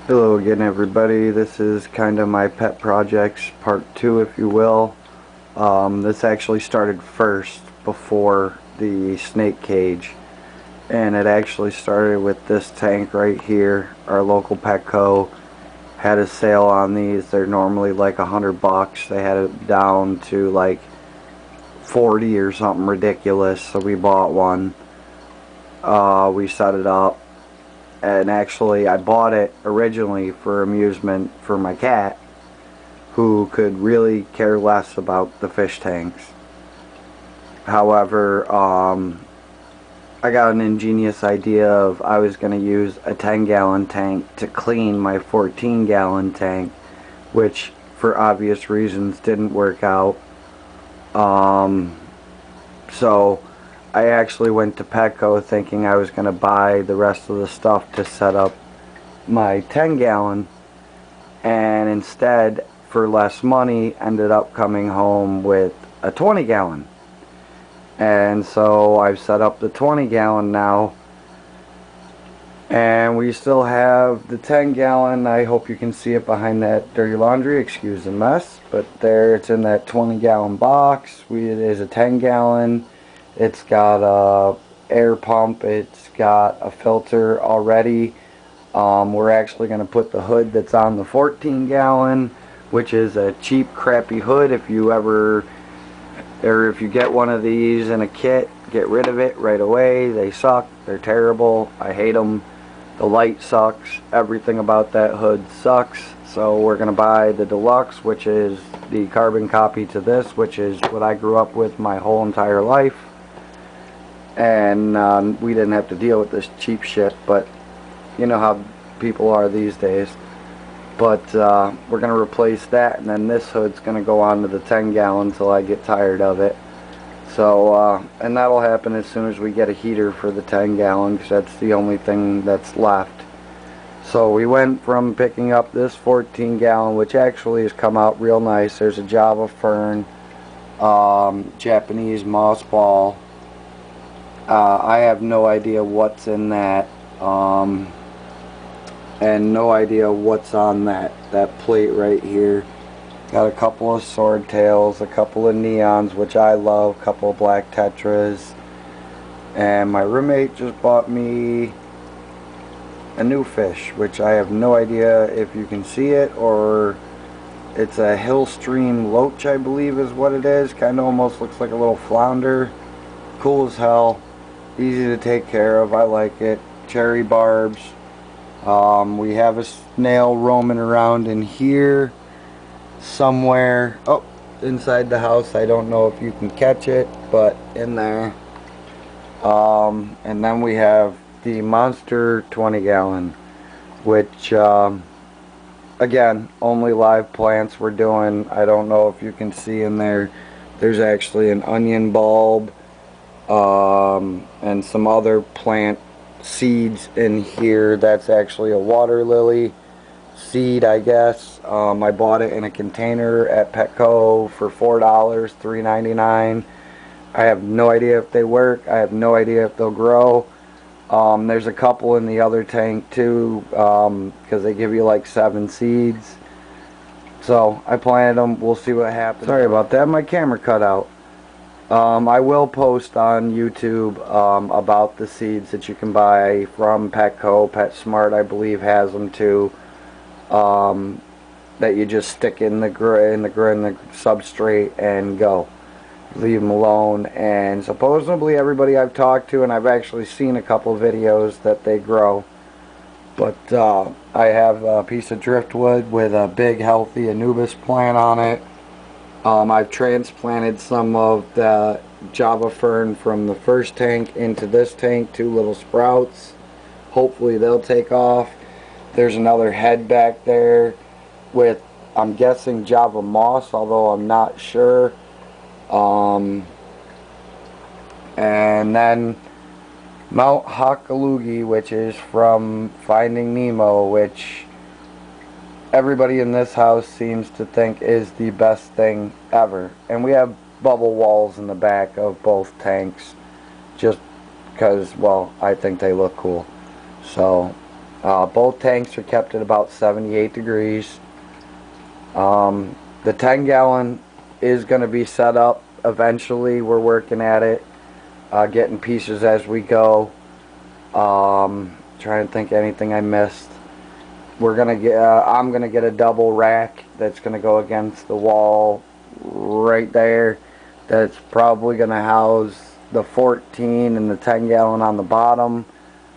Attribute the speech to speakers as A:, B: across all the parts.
A: Hello again, everybody. This is kind of my pet projects part 2, if you will. This actually started first before the snake cage, and it actually started with this tank right here. Our local Petco had a sale on these. They're normally like $100. They had it down to like 40 or something ridiculous, so we bought one. We set it up, and actually I bought it originally for amusement for my cat, who could really care less about the fish tanks. However, I got an ingenious idea of I was going to use a 10-gallon tank to clean my 14-gallon tank, which for obvious reasons didn't work out. So I actually went to Petco thinking I was going to buy the rest of the stuff to set up my 10-gallon, and instead, for less money, ended up coming home with a 20-gallon. And so I've set up the 20-gallon now, and we still have the 10-gallon. I hope you can see it behind that dirty laundry. Excuse the mess, but there, it's in that 20-gallon box. It is a 10-gallon. It's got a air pump. It's got a filter already. We're actually going to put the hood that's on the 14-gallon, which is a cheap, crappy hood. If you ever, or if you get one of these in a kit, get rid of it right away. They suck. They're terrible. I hate them. The light sucks. Everything about that hood sucks. So we're going to buy the deluxe, which is the carbon copy to this, which is what I grew up with my whole entire life. And we didn't have to deal with this cheap shit, but you know how people are these days. But we're going to replace that, and then this hood's going to go on to the 10-gallon until I get tired of it. So, and that'll happen as soon as we get a heater for the 10-gallon, because that's the only thing that's left. So we went from picking up this 14-gallon, which actually has come out real nice. There's a Java fern, Japanese moss ball. I have no idea what's in that. And no idea what's on that plate right here. Got a couple of swordtails, a couple of neons, which I love, a couple of black tetras, and my roommate just bought me a new fish, which I have no idea if you can see it, or it's a Hillstream Loach, I believe is what it is. Kind of almost looks like a little flounder. Cool as hell, easy to take care of. I like it. Cherry barbs. We have a snail roaming around in here somewhere. Oh, inside the house. I don't know if you can catch it, but in there. And then we have the monster 20-gallon, which again, only live plants we're doing. I don't know if you can see in there. There's actually an onion bulb and some other plant seeds in here. That's actually a water lily seed, I guess. I bought it in a container at Petco for $4, $3.99. I have no idea if they work. I have no idea if they'll grow. There's a couple in the other tank too, because they give you like 7 seeds. So I planted them. We'll see what happens. Sorry about that. My camera cut out. I will post on YouTube about the seeds that you can buy from Petco. PetSmart, I believe, has them too. That you just stick in the substrate and go. Leave them alone. And supposedly everybody I've talked to, and I've actually seen a couple videos, that they grow. But I have a piece of driftwood with a big healthy Anubis plant on it. I've transplanted some of the Java fern from the first tank into this tank, 2 little sprouts. Hopefully they'll take off. There's another head back there with, I'm guessing, Java moss, although I'm not sure. And then Mount Hakalugi, which is from Finding Nemo, which everybody in this house seems to think is the best thing ever. And we have bubble walls in the back of both tanks just because, well, I think they look cool. So Both tanks are kept at about 78 degrees. The 10 gallon is going to be set up eventually. We're working at it, getting pieces as we go. Trying to think anything I missed. We're gonna get. I'm gonna get a double rack that's gonna go against the wall right there. That's probably gonna house the 14 and the 10 gallon on the bottom.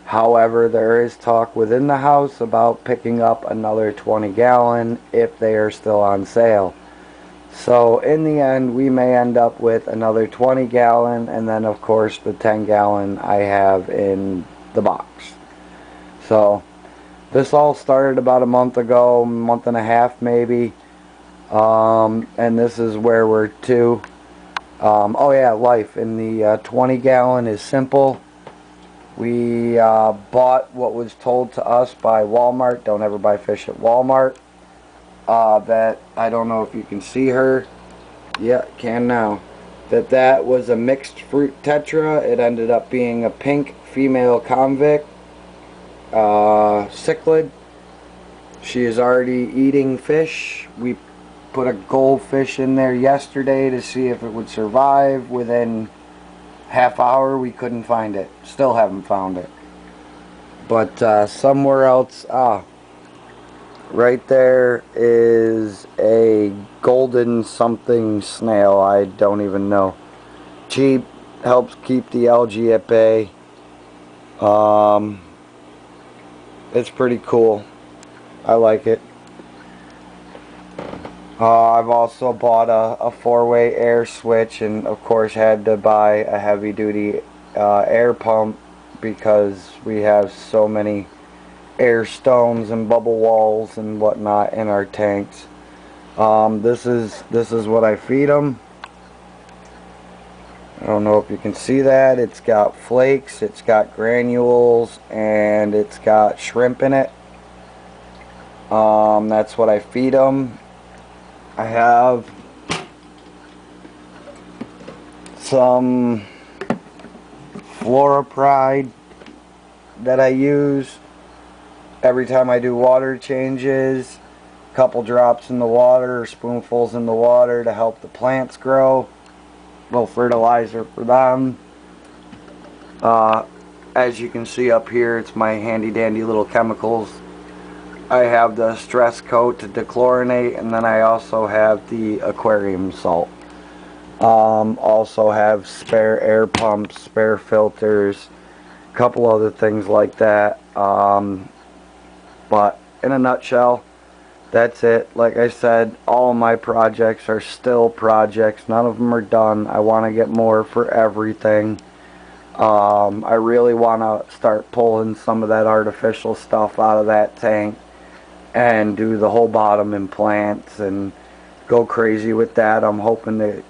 A: However, there is talk within the house about picking up another 20 gallon if they are still on sale. So in the end, we may end up with another 20 gallon, and then of course the 10 gallon I have in the box. So this all started about a month ago, month and a half maybe, and this is where we're to. Oh yeah, life in the 20 gallon is simple. We bought what was told to us by Walmart. Don't ever buy fish at Walmart. That, I don't know if you can see her. Yeah, can now. That was a mixed fruit tetra. It ended up being a pink female convict cichlid. She is already eating fish. We put a goldfish in there yesterday to see if it would survive. Within half hour we couldn't find it. Still haven't found it. But somewhere else, right there is a golden something snail. I don't even know. Cheap, helps keep the algae at bay. It's pretty cool. I like it. I've also bought a four-way air switch, and of course had to buy a heavy-duty air pump because we have so many air stones and bubble walls and whatnot in our tanks. This is what I feed them. I don't know if you can see that. It's got flakes, it's got granules, and it's got shrimp in it. That's what I feed them. I have some fluoropride that I use every time I do water changes. A couple drops in the water, or spoonfuls in the water to help the plants grow. A little fertilizer for them. As you can see up here, it's my handy dandy little chemicals. I have the stress coat to dechlorinate, and then I also have the aquarium salt. Also have spare air pumps, spare filters, a couple other things like that. But in a nutshell, that's it. Like I said, all of my projects are still projects. None of them are done. I want to get more for everything. I really want to start pulling some of that artificial stuff out of that tank and do the whole bottom implants and go crazy with that. I'm hoping to,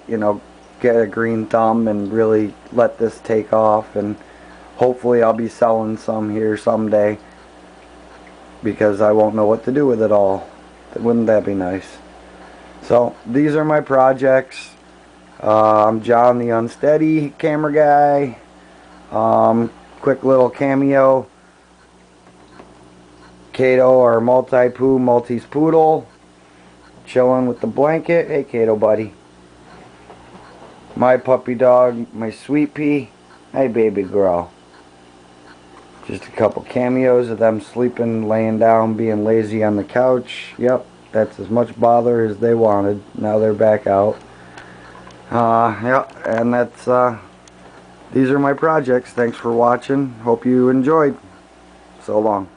A: get a green thumb and really let this take off, and hopefully I'll be selling some here someday because I won't know what to do with it all. Wouldn't that be nice? So these are my projects. I'm John the Unsteady camera guy. Quick little cameo. Kato, our multi-poo Maltese poodle, chilling with the blanket. Hey Kato buddy. My puppy dog, my sweet pea. Hey baby girl. Just a couple cameos of them sleeping, laying down, being lazy on the couch. Yep, that's as much bother as they wanted. Now they're back out. Yep, and that's these are my projects. Thanks for watching. Hope you enjoyed. So long.